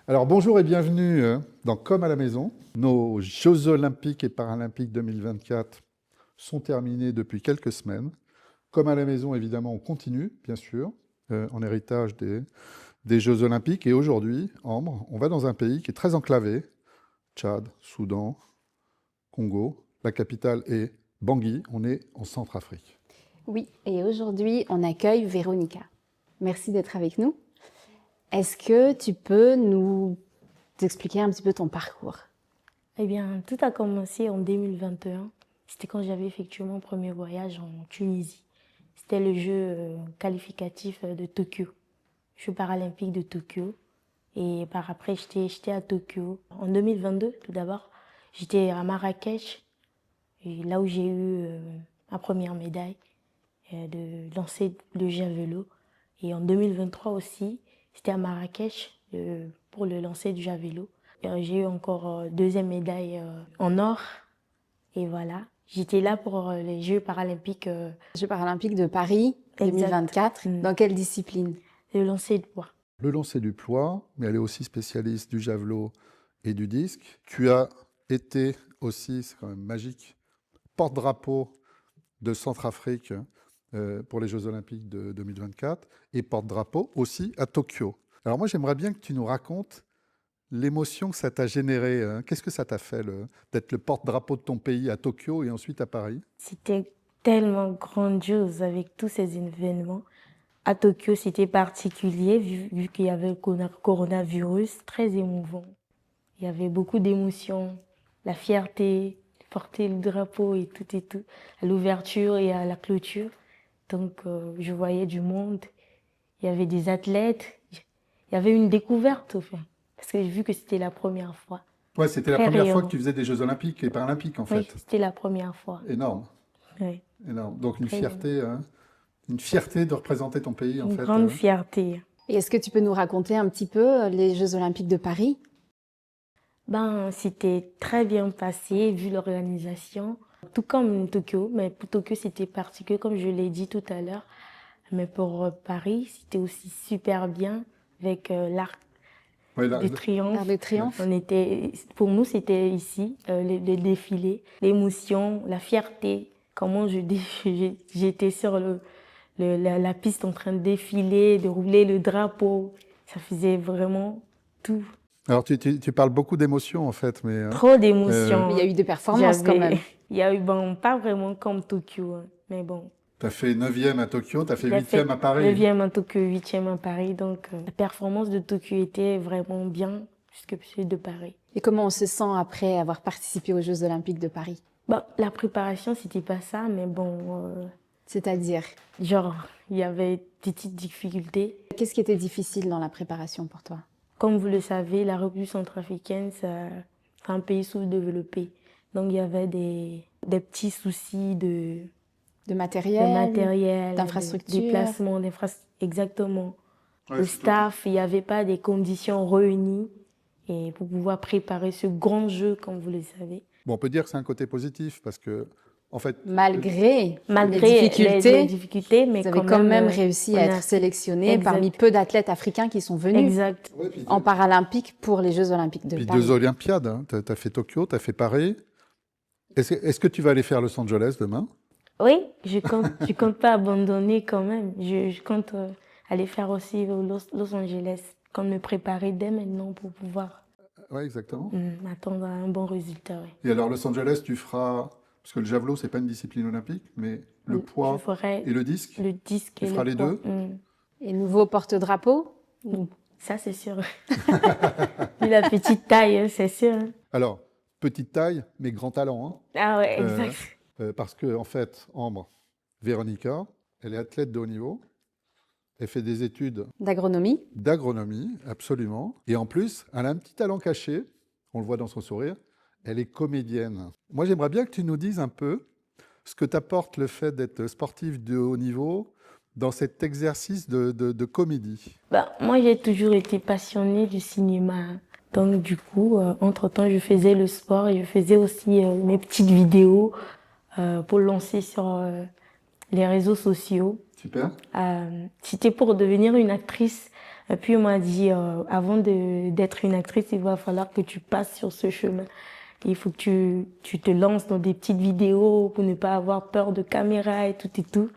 Alors bonjour et bienvenue dans Comme à la maison. Nos Jeux olympiques et paralympiques 2024 sont terminés depuis quelques semaines. Comme à la maison, évidemment, on continue, bien sûr, en héritage des Jeux olympiques. Et aujourd'hui, Ambre, on va dans un pays qui est très enclavé, Tchad, Soudan, Congo. La capitale est Bangui, on est en Centrafrique. Oui, et aujourd'hui, on accueille Véronica. Merci d'être avec nous. Est-ce que tu peux nous expliquer un petit peu ton parcours? Eh bien, tout a commencé en 2021. C'était quand j'avais effectué mon premier voyage en Tunisie. C'était le jeu qualificatif de Tokyo, Jeux paralympiques de Tokyo. Et par après, j'étais à Tokyo. En 2022, tout d'abord, j'étais à Marrakech, et là où j'ai eu ma première médaille de lancer le javelot. Et en 2023 aussi, c'était à Marrakech pour le lancer du javelot. J'ai eu encore deuxième médaille en or. Et voilà, j'étais là pour les Jeux paralympiques. Jeux paralympiques de Paris Exact. 2024. Dans quelle discipline? Le lancer de poids. Le lancer du poids, mais elle est aussi spécialiste du javelot et du disque. Tu as été aussi, c'est quand même magique, porte-drapeau de Centrafrique pour les Jeux Olympiques de 2024 et porte-drapeau aussi à Tokyo. Alors moi, j'aimerais bien que tu nous racontes l'émotion que ça t'a généré. Qu'est-ce que ça t'a fait d'être le porte-drapeau de ton pays à Tokyo et ensuite à Paris? C'était tellement grandiose avec tous ces événements. À Tokyo, c'était particulier vu qu'il y avait le coronavirus, très émouvant. Il y avait beaucoup d'émotions, la fierté, porter le drapeau et tout, à l'ouverture et à la clôture. Donc, je voyais du monde, il y avait des athlètes, il y avait une découverte, enfin, parce que j'ai vu que c'était la première fois. Ouais, c'était la Très première fois rayonnant. que tu faisais des Jeux Olympiques et Paralympiques, en Oui, fait. c'était la première fois. Énorme, Oui. énorme. Donc Très une fierté de représenter ton pays, en Une fait. grande fierté. Et est-ce que tu peux nous raconter un petit peu les Jeux olympiques de Paris? Ben, c'était très bien passé, vu l'organisation. Tout comme Tokyo, mais pour Tokyo, c'était particulier, comme je l'ai dit tout à l'heure. Mais pour Paris, c'était aussi super bien, avec l'arc Ouais, de triomphe. L'Arc de Triomphe? Pour nous, c'était ici, le défilé, l'émotion, la fierté. Comment j'étais sur la piste en train de défiler, de rouler le drapeau. Ça faisait vraiment tout. Alors, tu parles beaucoup d'émotions, en fait, mais Trop d'émotions. Mais il y a eu des performances quand même. Il y a eu, bon, pas vraiment comme Tokyo, hein, mais bon. tu as fait 9e à Tokyo, tu as fait J'ai 8e à Paris. 9e à Tokyo, 8e à Paris. Donc, la performance de Tokyo était vraiment bien, puisque c'est de Paris. Et comment on se sent après avoir participé aux Jeux olympiques de Paris? Bon, la préparation, c'était pas ça, mais bon, C'est-à-dire, genre, il y avait des petites difficultés. qu'est-ce qui était difficile dans la préparation pour toi? Comme vous le savez, la République centrafricaine, c'est un pays sous-développé. Donc, il y avait des petits soucis De de matériel, matériel, d'infrastructure. de déplacement, exactement. Ouais, Le c'est staff, il n'y avait pas des conditions réunies et pour pouvoir préparer ce grand jeu, comme vous le savez. Bon, on peut dire que c'est un côté positif, parce que, en fait, Malgré Malgré les les difficultés, mais vous avez quand même réussi on à a- être sélectionné Exact. parmi peu d'athlètes africains qui sont venus Exact. ouais, puis, en paralympique pour les Jeux olympiques de puis Paris. 2 Olympiades, tu as fait Tokyo, tu as fait Paris. Est-ce que tu vas aller faire Los Angeles demain? Oui, je compte pas abandonner quand même. Je compte aller faire aussi Los Angeles, comme me préparer dès maintenant pour pouvoir Oui, exactement. m'attendre à un bon résultat. Ouais. Et alors, Los Angeles, tu feras, parce que le javelot, c'est pas une discipline olympique, mais le poids Je ferai et le disque, le disque tu et feras le les poids. deux? Et nouveau porte-drapeau? Ça, c'est sûr. Vu la petite taille, hein, c'est sûr. Hein. Alors, petite taille, mais grand talent, hein. Ah ouais, exact. Parce que, en fait, Ambre, Véronica, elle est athlète de haut niveau. Elle fait des études D'agronomie? d'agronomie, absolument. Et en plus, elle a un petit talent caché, on le voit dans son sourire, elle est comédienne. Moi, j'aimerais bien que tu nous dises un peu ce que t'apporte le fait d'être sportif de haut niveau dans cet exercice de comédie. Bah, moi, j'ai toujours été passionnée du cinéma. Donc, du coup, entre-temps, je faisais le sport et je faisais aussi mes petites vidéos pour lancer sur les réseaux sociaux. Super. C'était pour devenir une actrice Et puis, on m'a dit, avant d'être une actrice, il va falloir que tu passes sur ce chemin. Il faut que tu te lances dans des petites vidéos pour ne pas avoir peur de caméra et tout et tout.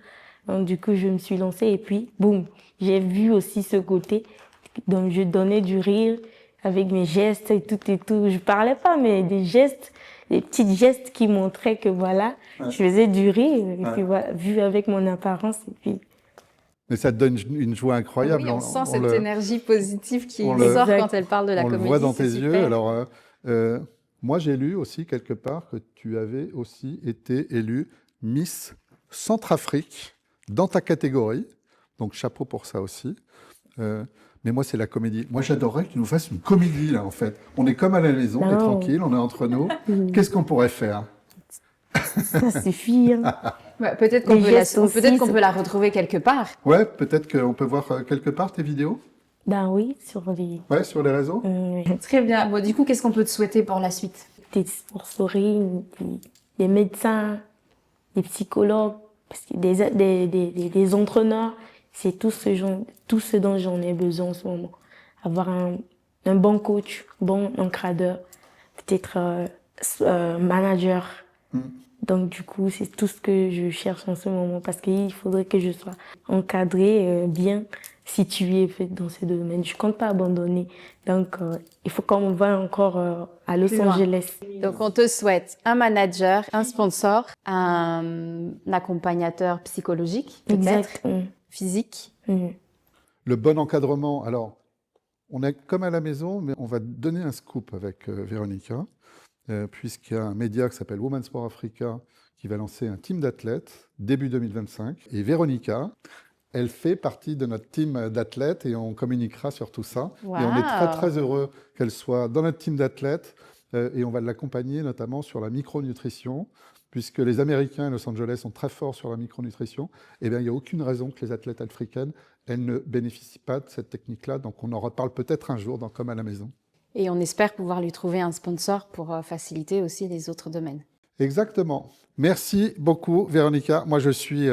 Donc, du coup, je me suis lancée et puis, boum, j'ai vu aussi ce côté. Donc, je donnais du rire avec mes gestes et tout et tout. Je parlais pas, mais des gestes, des petits gestes qui montraient que voilà, je faisais du rire. Et puis voilà, vu avec mon apparence. Et puis... Mais ça te donne une joie incroyable. Oui, on sent cette énergie positive qui sort quand elle parle de la comédie. On le voit dans tes yeux. Alors, moi, j'ai lu aussi quelque part que tu avais aussi été élue Miss Centrafrique dans ta catégorie. Donc, chapeau pour ça aussi. Mais moi, c'est la comédie. Moi, j'adorerais que tu nous fasses une comédie, là, en fait. On est comme à la maison, on est tranquille, on est entre nous. Qu'est-ce qu'on pourrait faire? Ça suffit. Hein. Ouais, peut-être qu'on peut la retrouver quelque part. Ouais, peut-être qu'on peut voir quelque part tes vidéos. Ben oui, sur les réseaux. Très bien. Bon, du coup, qu'est-ce qu'on peut te souhaiter pour la suite? Des sponsoring, des médecins, des psychologues, parce que des entraîneurs. C'est tout ce dont j'en ai besoin en ce moment. Avoir un bon coach, bon encadreur, peut-être manager. Donc du coup, c'est tout ce que je cherche en ce moment parce qu'il faudrait que je sois encadrée, bien située dans ce domaine. Je compte pas abandonner. Donc il faut qu'on va encore à Los Angeles. Donc on te souhaite un manager, un sponsor, un accompagnateur psychologique, peut-être, physique. Le bon encadrement. Alors, on est comme à la maison, mais on va donner un scoop avec Véronica. Puisqu'il y a un média qui s'appelle Women Sport Africa qui va lancer un team d'athlètes début 2025. Et Véronica, elle fait partie de notre team d'athlètes et on communiquera sur tout ça. Wow. Et on est très, très heureux qu'elle soit dans notre team d'athlètes et on va l'accompagner notamment sur la micronutrition. Puisque les Américains et Los Angeles sont très forts sur la micronutrition, eh bien, il n'y a aucune raison que les athlètes africaines elles ne bénéficient pas de cette technique-là. Donc on en reparle peut-être un jour dans Comme à la maison. Et on espère pouvoir lui trouver un sponsor pour faciliter aussi les autres domaines. Exactement. Merci beaucoup, Véronica. Moi, je suis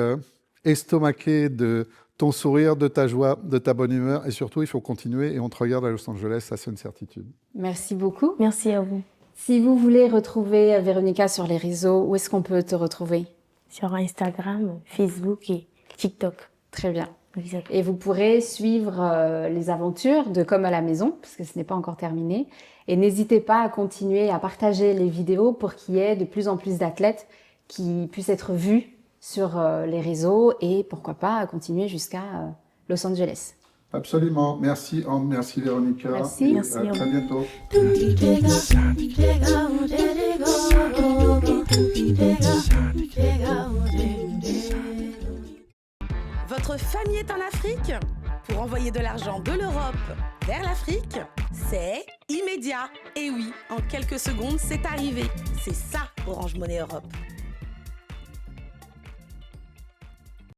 estomaqué de ton sourire, de ta joie, de ta bonne humeur. Et surtout, il faut continuer et on te regarde à Los Angeles, ça c'est une certitude. Merci beaucoup. Merci à vous. Si vous voulez retrouver Véronica sur les réseaux, où est-ce qu'on peut te retrouver? Sur Instagram, Facebook et TikTok. Très bien. Et vous pourrez suivre les aventures de Comme à la maison, parce que ce n'est pas encore terminé. Et n'hésitez pas à continuer à partager les vidéos pour qu'il y ait de plus en plus d'athlètes qui puissent être vus sur les réseaux et pourquoi pas à continuer jusqu'à Los Angeles. Absolument. Merci Anne, merci Véronica. Merci. Merci. À très bientôt. Votre famille est en Afrique? Pour envoyer de l'argent de l'Europe vers l'Afrique, c'est immédiat. Et oui, en quelques secondes, c'est arrivé. C'est ça, Orange Money Europe.